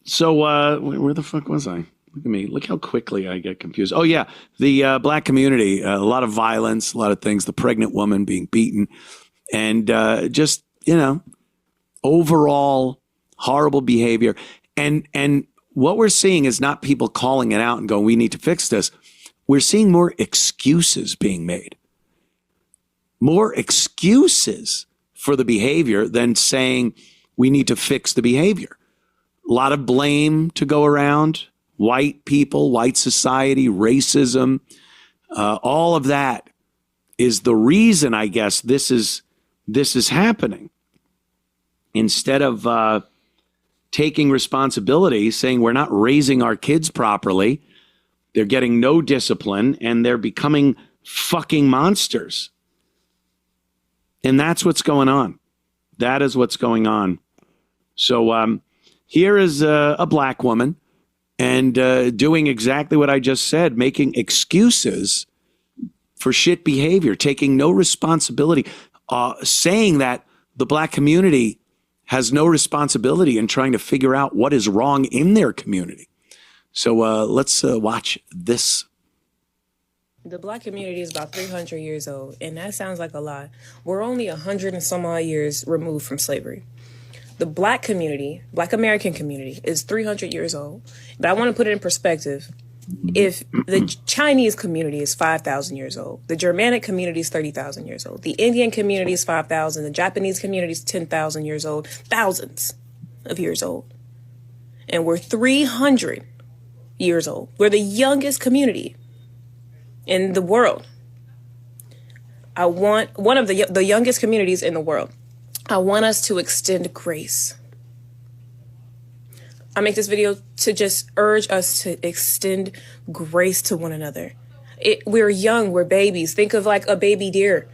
So where the fuck was I? Look at me. Look how quickly I get confused. Oh, yeah. The black community, a lot of violence, a lot of things. The pregnant woman being beaten. And just, overall horrible behavior. And what we're seeing is not people calling it out and going, we need to fix this. We're seeing more excuses being made. More excuses for the behavior than saying we need to fix the behavior. A lot of blame to go around. White people, white society, racism, all of that is the reason, I guess, this is happening. Instead of taking responsibility, saying we're not raising our kids properly, they're getting no discipline and they're becoming fucking monsters. And that's what's going on. That is what's going on. So here is a black woman and doing exactly what I just said, making excuses for shit behavior, taking no responsibility, saying that the black community has no responsibility in trying to figure out what is wrong in their community. So let's watch this. The black community is about 300 years old, and that sounds like a lot. We're only 100 and some odd years removed from slavery. The black community, black American community, is 300 years old. But I want to put it in perspective. If the Chinese community is 5,000 years old, the Germanic community is 30,000 years old, the Indian community is 5,000, the Japanese community is 10,000 years old, thousands of years old. And we're 300 years old. We're the youngest community in the world. I want one of the youngest communities in the world. I want us to extend grace. I make this video to just urge us to extend grace to one another. We're young, we're babies. Think of like a baby deer.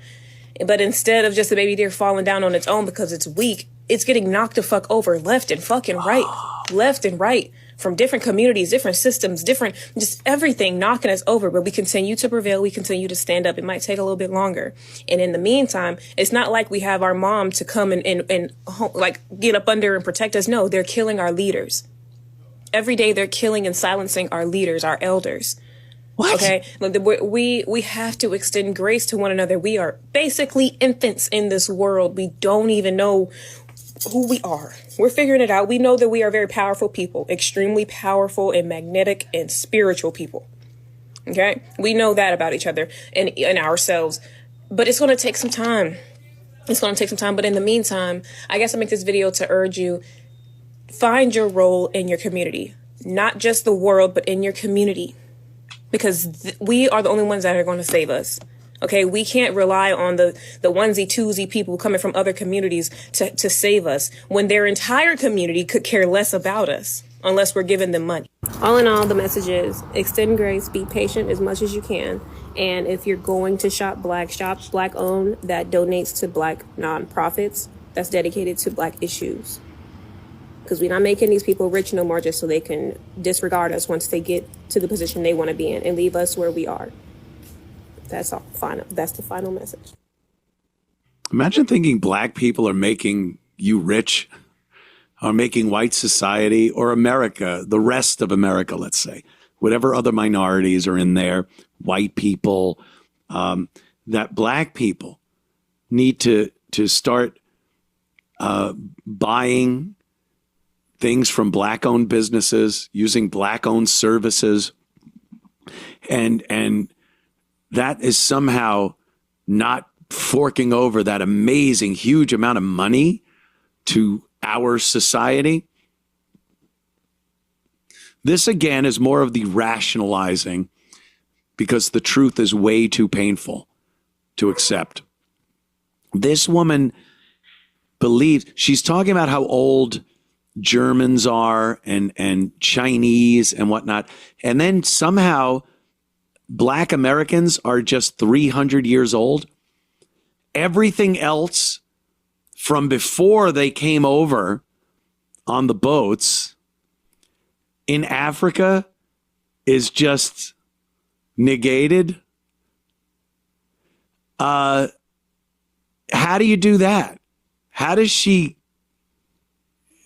But instead of just a baby deer falling down on its own because it's weak, it's getting knocked the fuck over left and fucking right. Left and right. From different communities, different systems, just everything knocking us over. But we continue to prevail. We continue to stand up. It might take a little bit longer. And in the meantime, it's not like we have our mom to come and like get up under and protect us. No, they're killing our leaders. Every day they're killing and silencing our leaders, our elders. What? Okay, we have to extend grace to one another. We are basically infants in this world. We don't even know who we are. We're figuring it out. We know that we are very powerful people, extremely powerful and magnetic and spiritual people. Okay, we know that about each other and ourselves, but it's going to take some time. It's going to take some time. But in the meantime, I guess I make this video to urge you, find your role in your community, not just the world, but in your community, because we are the only ones that are going to save us. Okay, we can't rely on the onesie twosie people coming from other communities to save us when their entire community could care less about us unless we're giving them money. All in all, the message is extend grace, be patient as much as you can. And if you're going to shop black owned that donates to black nonprofits that's dedicated to black issues. Because we're not making these people rich no more just so they can disregard us once they get to the position they want to be in and leave us where we are. That's all. Final. That's the final message. Imagine thinking black people are making you rich, are making white society or America, the rest of America, let's say, whatever other minorities are in there, white people, that black people need to start buying things from black-owned businesses, using black-owned services, and that is somehow not forking over that amazing, huge amount of money to our society. This, again, is more of the rationalizing because the truth is way too painful to accept. This woman believes, she's talking about how old Germans are and Chinese and whatnot. And then somehow black Americans are just 300 years old. Everything else from before they came over on the boats in Africa is just negated. How do you do that? How does she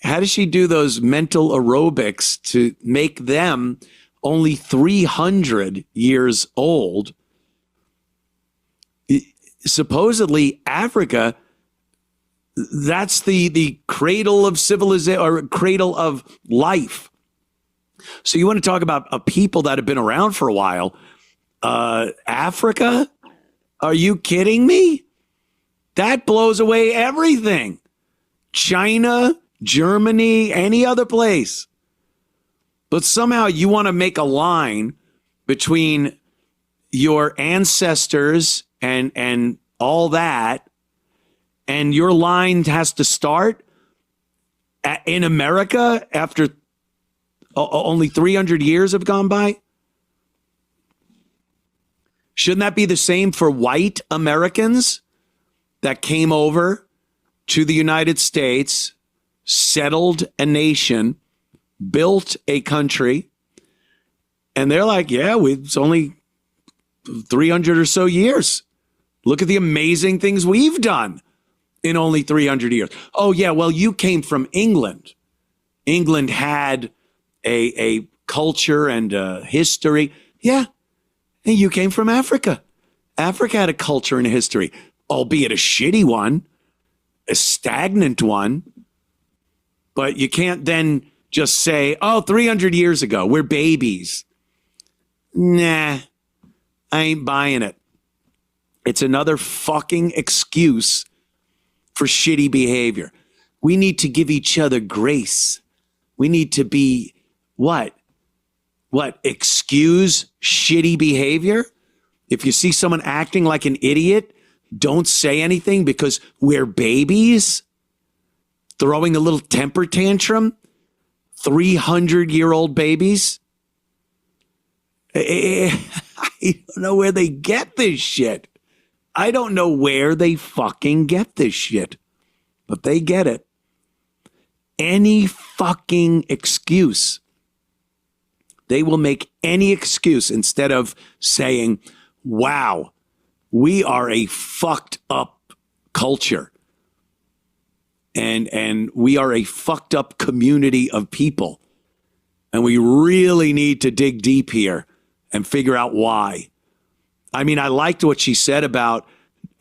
How does she do those mental aerobics to make them only 300 years old? Supposedly Africa, that's the cradle of civilization or cradle of life. So you want to talk about a people that have been around for a while? Africa? Are you kidding me? That blows away everything. China, Germany, any other place. But somehow you want to make a line between your ancestors and all that, and your line has to start in America after only 300 years have gone by? Shouldn't that be the same for white Americans that came over to the United States, settled a nation, built a country, and they're like, yeah, it's only 300 or so years. Look at the amazing things we've done in only 300 years. Oh, yeah, well, you came from England. England had a culture and a history. Yeah, and you came from Africa. Africa had a culture and a history, albeit a shitty one, a stagnant one. But you can't then just say, oh, 300 years ago, we're babies. Nah, I ain't buying it. It's another fucking excuse for shitty behavior. We need to give each other grace. We need to be what? What? Excuse shitty behavior? If you see someone acting like an idiot, don't say anything because we're babies? Throwing a little temper tantrum? 300-year-old babies? I don't know where they get this shit. I don't know where they fucking get this shit, but they get it. Any fucking excuse. They will make any excuse instead of saying, wow, we are a fucked up culture. And we are a fucked up community of people. And we really need to dig deep here and figure out why. I mean, I liked what she said about,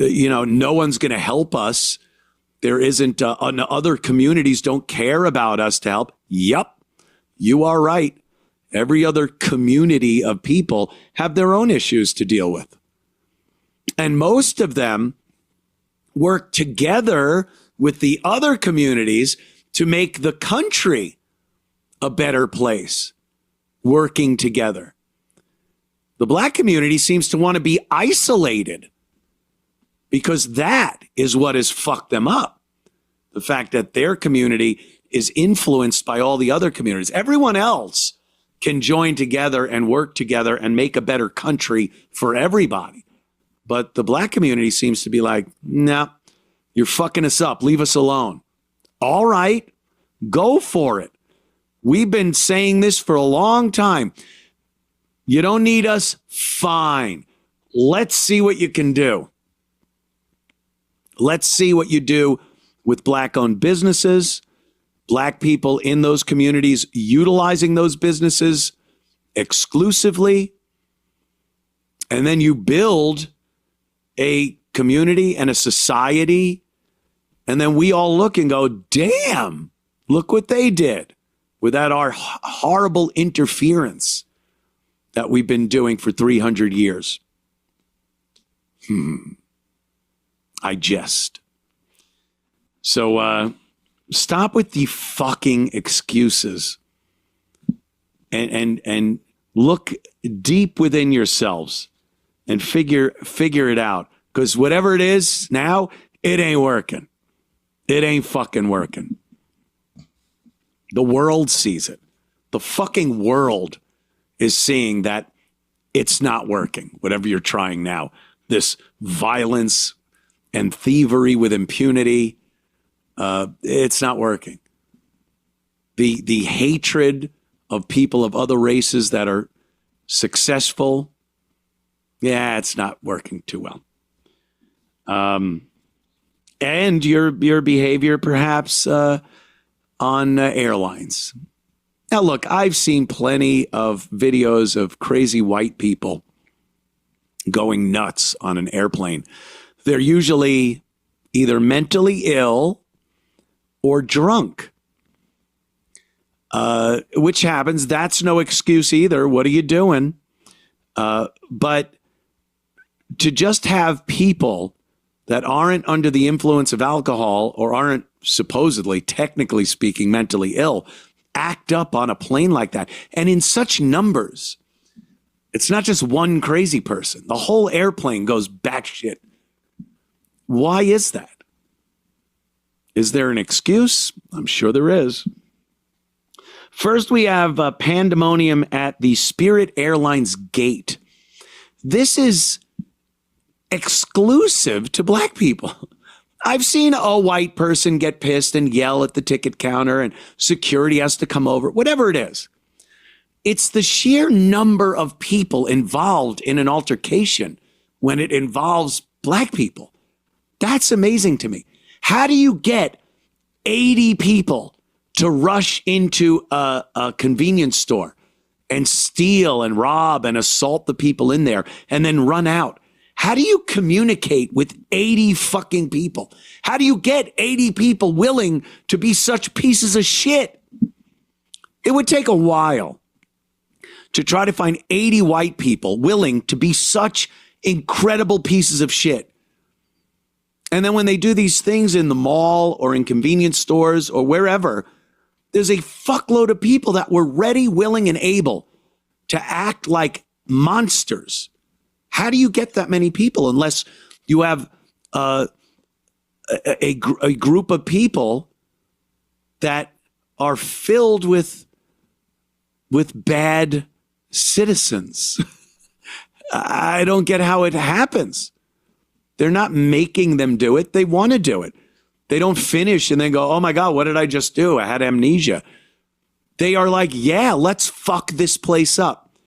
no one's going to help us. There isn't, other communities don't care about us to help. Yep, you are right. Every other community of people have their own issues to deal with. And most of them work together with the other communities to make the country a better place, working together. The Black community seems to want to be isolated because that is what has fucked them up. The fact that their community is influenced by all the other communities. Everyone else can join together and work together and make a better country for everybody. But the Black community seems to be like, nah, you're fucking us up. Leave us alone. All right, go for it. We've been saying this for a long time. You don't need us? Fine. Let's see what you can do. Let's see what you do with Black-owned businesses, Black people in those communities utilizing those businesses exclusively. And then you build a community and a society. And then we all look and go, damn, look what they did without our horrible interference that we've been doing for 300 years. I jest. So stop with the fucking excuses and look deep within yourselves and figure it out. Because whatever it is now, it ain't working. It ain't fucking working. The world sees it. The fucking world is seeing that it's not working, whatever you're trying now. This violence and thievery with impunity, it's not working. The hatred of people of other races that are successful, yeah, it's not working too well. And your behavior perhaps on airlines. Now, look, I've seen plenty of videos of crazy white people going nuts on an airplane. They're usually either mentally ill or drunk, which happens. That's no excuse either. What are you doing? But to just have people that aren't under the influence of alcohol or aren't supposedly, technically speaking, mentally ill, act up on a plane like that, and in such numbers. It's not just one crazy person. The whole airplane goes batshit. Why is that? Is there an excuse? I'm sure there is. First, we have pandemonium at the Spirit Airlines gate. This is exclusive to black people. I've seen a white person get pissed and yell at the ticket counter and security has to come over, whatever it is. It's the sheer number of people involved in an altercation when it involves black people. That's amazing to me. How do you get 80 people to rush into a convenience store and steal and rob and assault the people in there and then run out? How do you communicate with 80 fucking people? How do you get 80 people willing to be such pieces of shit? It would take a while to try to find 80 white people willing to be such incredible pieces of shit. And then when they do these things in the mall or in convenience stores or wherever, there's a fuckload of people that were ready, willing, and able to act like monsters. How do you get that many people unless you have a group of people that are filled with bad citizens? I don't get how it happens. They're not making them do it. They want to do it. They don't finish and then go, oh my God, what did I just do? I had amnesia. They are like, yeah, let's fuck this place up.